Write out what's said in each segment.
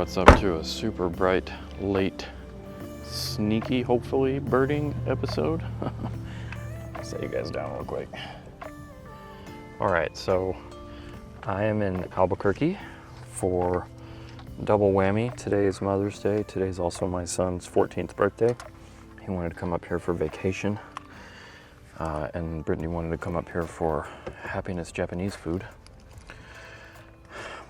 what's up to a super bright, late, sneaky, hopefully, birding episode. Set you guys down real quick. All right, so I am in Albuquerque for double whammy. Today is Mother's Day. Today's also my son's 14th birthday. He wanted to come up here for vacation. And Brittany wanted to come up here for happiness Japanese food.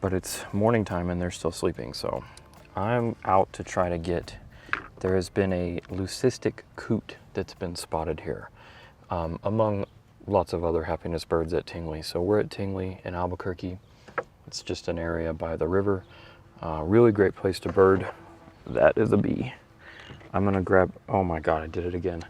But it's morning time and they're still sleeping, so I'm out to try to get, there has been a leucistic coot that's been spotted here, among lots of other happiness birds at Tingley. So we're at Tingley in Albuquerque. It's just an area by the river. Really great place to bird. That is a bee. I'm gonna grab, oh my God, I did it again.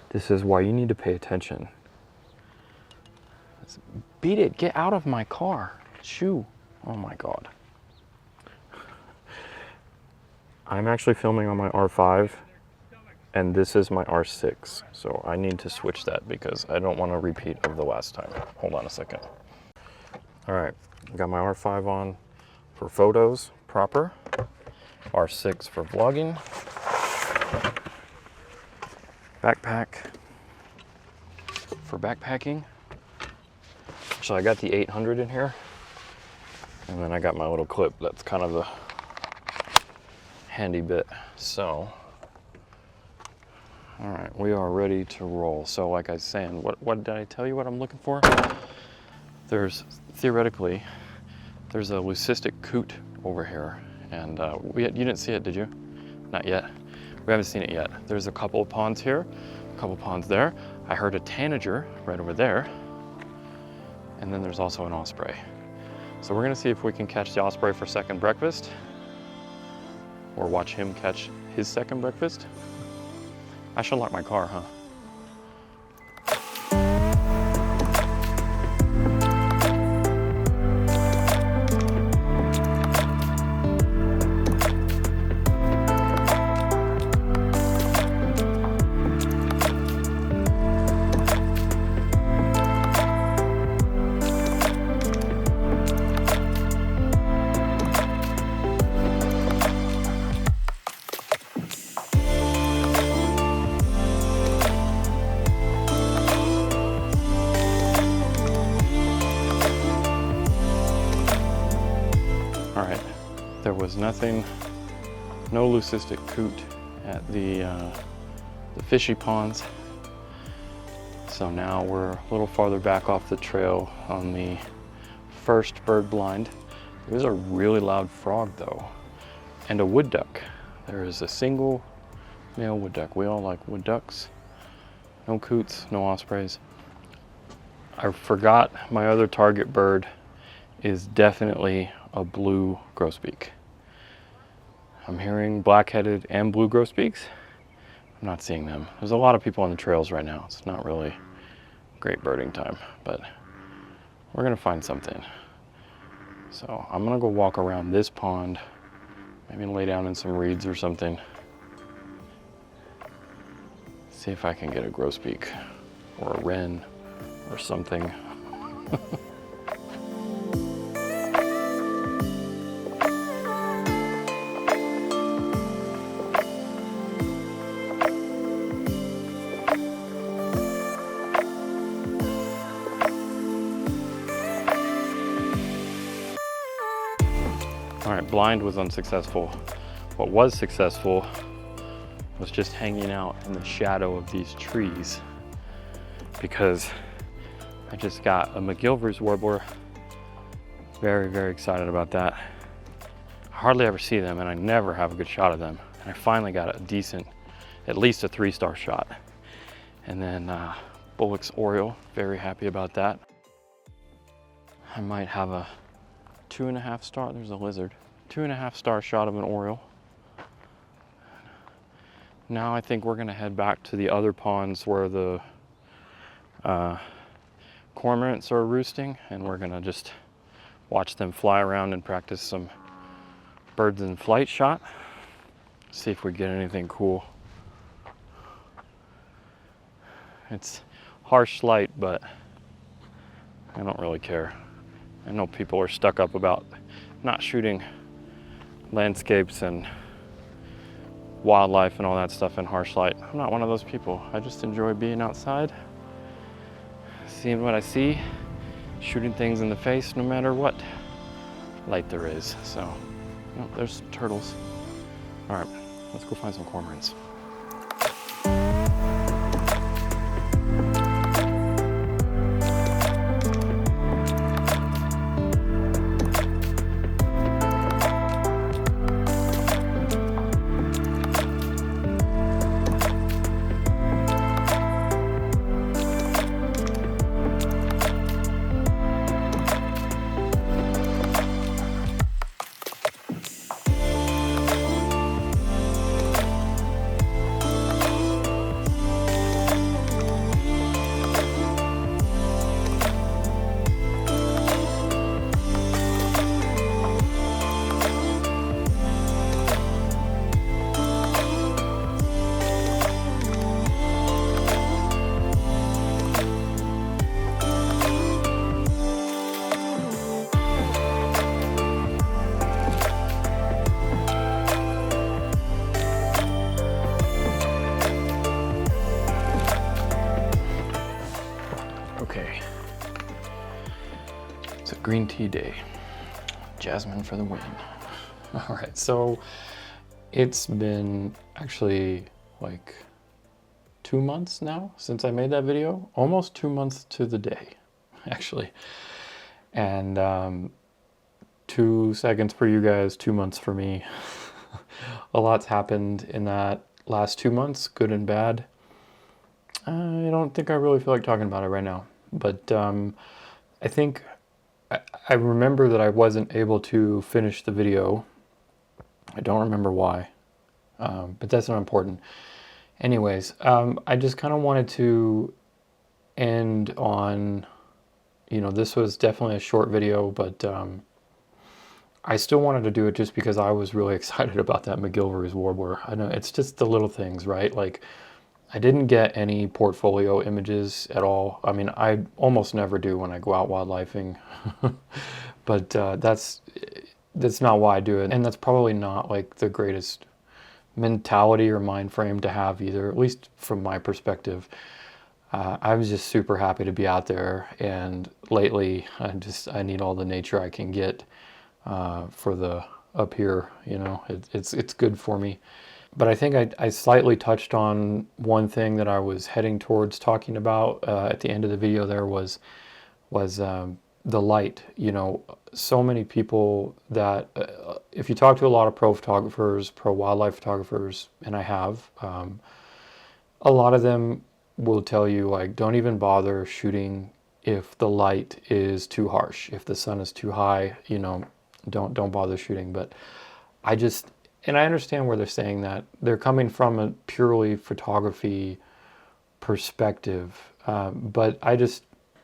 This is why you need to pay attention. Beat it, get out of my car. Shoo. Oh my God. I'm actually filming on my R5 and this is my R6. So I need to switch that because I don't want a repeat of the last time. Hold on a second. All right, got my R5 on for photos proper. R6 for vlogging. Backpack for backpacking. So I got the 800 in here. And then I got my little clip. That's kind of the handy bit. So, all right, we are ready to roll. So like I was saying, what did I tell you what I'm looking for? There's, theoretically, there's a leucistic coot over here. And you didn't see it, did you? Not yet. We haven't seen it yet. There's a couple of ponds here, a couple of ponds there. I heard a tanager right over there. And then there's also an osprey. So we're gonna see if we can catch the osprey for second breakfast or watch him catch his second breakfast. I should lock my car, huh? All right, there was nothing, no leucistic coot at the fishy ponds. So now we're a little farther back off the trail on the first bird blind. There's a really loud frog though, and a wood duck. There is a single male wood duck. We all like wood ducks. No coots, no ospreys. I forgot my other target bird is definitely a blue grosbeak. I'm hearing black-headed and blue grosbeaks. I'm not seeing them. There's a lot of people on the trails right now. It's not really great birding time, but we're gonna find something. So I'm gonna go walk around this pond, maybe lay down in some reeds or something. See if I can get a grosbeak or a wren or something. All right, blind was unsuccessful. What was successful was just hanging out in the shadow of these trees because I just got a McGilver's warbler. Very, very excited about that. I hardly ever see them and I never have a good shot of them. And I finally got a decent, at least a 3-star shot. And then Bullock's Oriole, very happy about that. I might have a 2.5 star, there's a lizard. 2.5 star shot of an Oriole. Now I think we're gonna head back to the other ponds where the cormorants are roosting, and we're gonna just watch them fly around and practice some birds in flight shot. See if we get anything cool. It's harsh light, but I don't really care. I know people are stuck up about not shooting landscapes and wildlife and all that stuff in harsh light. I'm not one of those people. I just enjoy being outside, seeing what I see, shooting things in the face no matter what light there is. So, oh, there's turtles. All right, let's go find some cormorants. Okay, it's a green tea day. Jasmine for the win. All right, so it's been actually like 2 months now since I made that video. Almost 2 months to the day, actually. And 2 seconds for you guys, 2 months for me. A lot's happened in that last 2 months, good and bad. I don't think I really feel like talking about it right now, but I think I remember that I wasn't able to finish the video. I don't remember why, but that's not important. Anyways, I just kind of wanted to end on, you know, this was definitely a short video, but I still wanted to do it just because I was really excited about that McGilvery's Warbler. I know it's just the little things, right? Like, I didn't get any portfolio images at all. I mean, I almost never do when I go out wildlifing, but that's not why I do it. And that's probably not like the greatest mentality or mind frame to have either, at least from my perspective. I was just super happy to be out there, and lately I need all the nature I can get for the up here, you know, it's good for me. But I think I slightly touched on one thing that I was heading towards talking about at the end of the video there was the light. You know, so many people that, if you talk to a lot of pro photographers, pro wildlife photographers, and I have, a lot of them will tell you, like, don't even bother shooting if the light is too harsh. If the sun is too high, you know, don't bother shooting. But and I understand where they're saying that. They're coming from a purely photography perspective. But I just,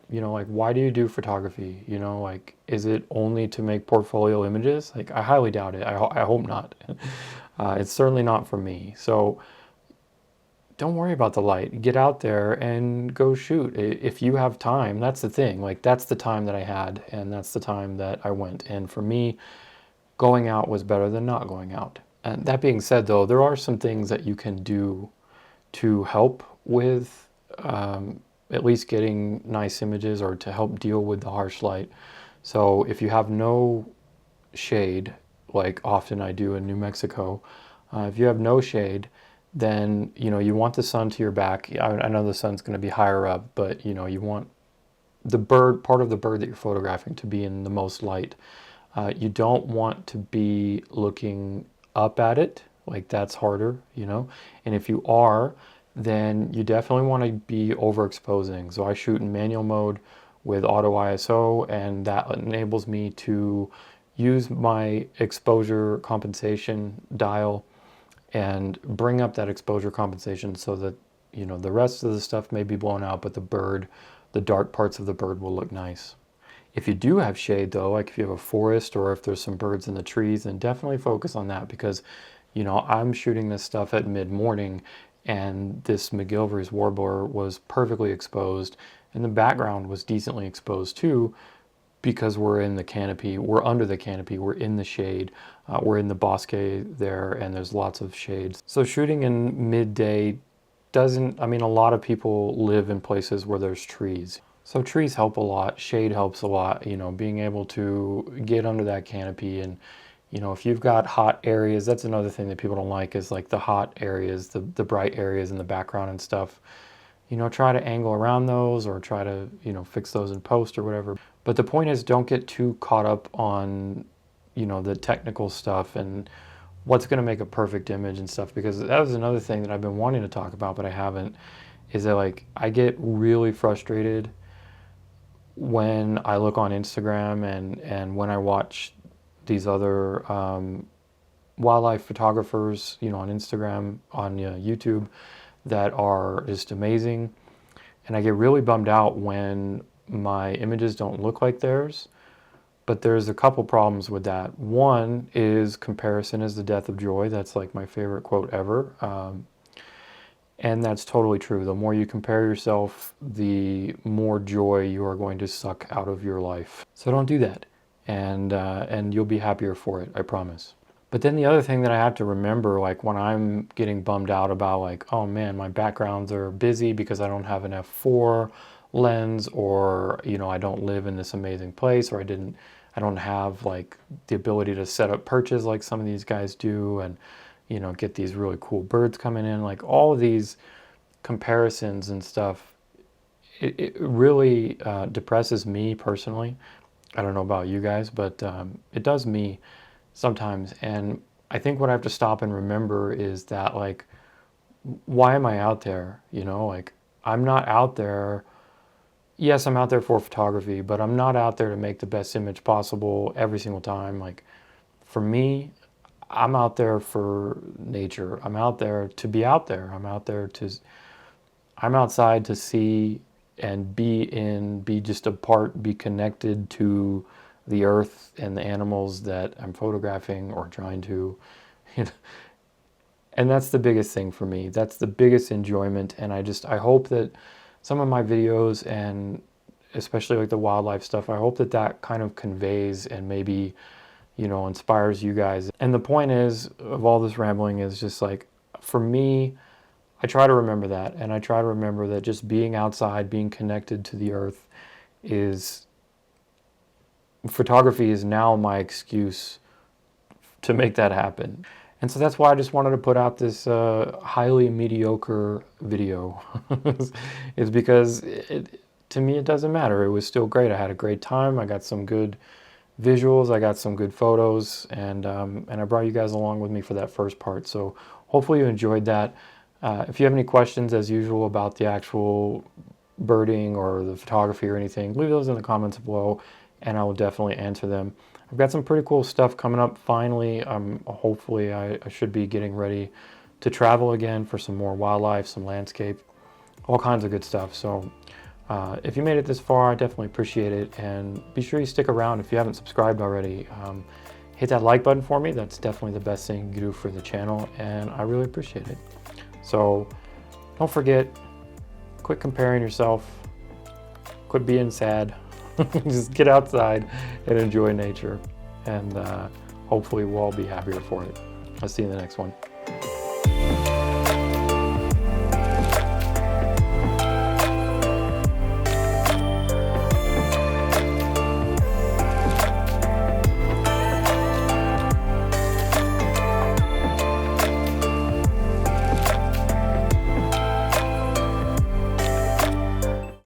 you know, like, why do you do photography? You know, like, is it only to make portfolio images? Like, I highly doubt it. I hope not. It's certainly not for me. So don't worry about the light. Get out there and go shoot. If you have time, that's the thing. Like, that's the time that I had, and that's the time that I went. And for me, going out was better than not going out. And that being said, though, there are some things that you can do to help with at least getting nice images, or to help deal with the harsh light. So if you have no shade, like often I do in New Mexico, if you have no shade, then, you know, you want the sun to your back. I know the sun's going to be higher up, but, you know, you want the bird, part of the bird that you're photographing, to be in the most light. You don't want to be looking up at it, like that's harder, you know. And if you are, then you definitely want to be overexposing. So I shoot in manual mode with auto ISO, and that enables me to use my exposure compensation dial and bring up that exposure compensation so that, you know, the rest of the stuff may be blown out, but the bird, the dark parts of the bird, will look nice. If you do have shade, though, like if you have a forest or if there's some birds in the trees, then definitely focus on that, because, you know, I'm shooting this stuff at mid-morning, and this McGilvery's Warbler was perfectly exposed, and the background was decently exposed too, because we're in the canopy, we're under the canopy, we're in the shade, we're in the bosque there, and there's lots of shades. So shooting in midday doesn't, I mean, a lot of people live in places where there's trees. So trees help a lot, shade helps a lot, you know, being able to get under that canopy. And, you know, if you've got hot areas, that's another thing that people don't like, is like the hot areas, the bright areas in the background and stuff. You know, try to angle around those, or try to, you know, fix those in post or whatever. But the point is, don't get too caught up on, you know, the technical stuff and what's going to make a perfect image and stuff, because that was another thing that I've been wanting to talk about, but I haven't, is that like I get really frustrated when I look on Instagram and when I watch these other wildlife photographers, you know, on Instagram, on YouTube, that are just amazing. And I get really bummed out when my images don't look like theirs. But there's a couple problems with that. One is comparison is the death of joy. That's like my favorite quote ever. And that's totally true. The more you compare yourself, the more joy you are going to suck out of your life. So don't do that. And you'll be happier for it, I promise. But then the other thing that I have to remember, like when I'm getting bummed out about like, oh man, my backgrounds are busy because I don't have an f4 lens, or, you know, I don't live in this amazing place, or I don't have like the ability to set up perches like some of these guys do, and, you know, get these really cool birds coming in, like all of these comparisons and stuff. It really depresses me personally. I don't know about you guys, but it does me sometimes. And I think what I have to stop and remember is that, like, why am I out there? You know, like, I'm not out there. Yes, I'm out there for photography, but I'm not out there to make the best image possible every single time. Like, for me, I'm out there for nature. I'm out there to be out there. I'm outside to see and be just a part, be connected to the earth and the animals that I'm photographing or trying to, you know. And that's the biggest thing for me. That's the biggest enjoyment. And I hope that some of my videos, and especially like the wildlife stuff, I hope that that kind of conveys and maybe, you know, inspires you guys. And the point is, of all this rambling, is just like, for me, I try to remember that. And I try to remember that just being outside, being connected to the earth photography is now my excuse to make that happen. And so that's why I just wanted to put out this highly mediocre video. Is because to me it doesn't matter. It was still great. I had a great time. I got some good visuals. I got some good photos, and I brought you guys along with me for that first part. So hopefully you enjoyed that. If you have any questions, as usual, about the actual birding or the photography or anything, leave those in the comments below, and I will definitely answer them. I've got some pretty cool stuff coming up finally. Hopefully I should be getting ready to travel again for some more wildlife, some landscape, all kinds of good stuff. So if you made it this far, I definitely appreciate it. And be sure you stick around if you haven't subscribed already. Hit that like button for me. That's definitely the best thing you can do for the channel, and I really appreciate it. So don't forget, quit comparing yourself, quit being sad. Just get outside and enjoy nature, and hopefully we'll all be happier for it. I'll see you in the next one.